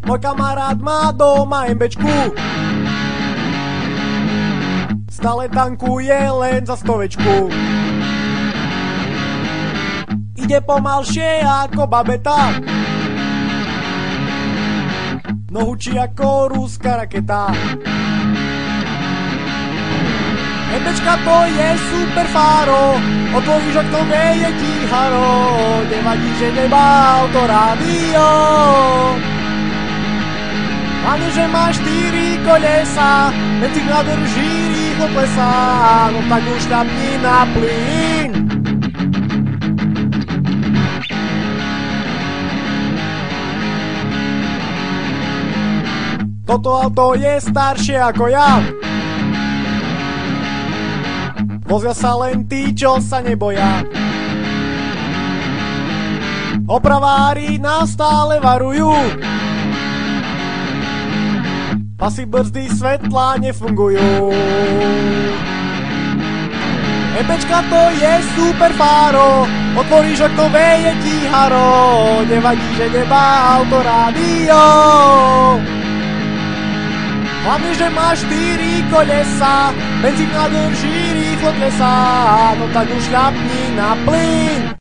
Môj kamarát má doma MBčku, stále tankuje len za 100. Ide pomalšie ako babeta, no hučí ako ruská raketa. MBčka to je super fáro, otvoríš okno, veje ti haro, nevadí, že nemá autorádio. Hlavne, že má 4 kolesa, benzín nádrží, rýchlo klesá, no tak už šľapni na plyn. Toto auto je staršie ako ja, vozia sa len tí, čo sa neboja. Opravári nás stále varujú, pasy, brzdy, svetlá nefungujú. MBčka to je super fáro, otvoríš okno, veje ti haro, nevadí, že nemá autorádio. Hlavne, že má 4 kolesa, benzín nádrží, rýchlo klesá, no tak už šľapni na plyn.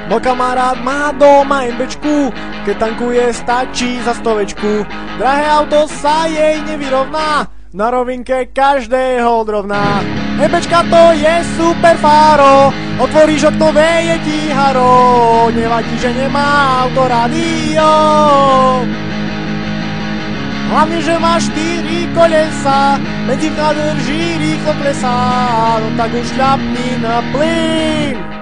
Môj kamarát má doma MBčku, keď tankuje, stačí za 100. Drahé auto sa jej nevyrovná, na rovinke každého odrovná. MBčka to je super fáro, otvoríš okno, veje ti haro, nevadí, že nemá autorádio. Hlavne, že má 4 kolesa, benzín nádrží, rýchlo klesá, no tak už šľapni na plyn.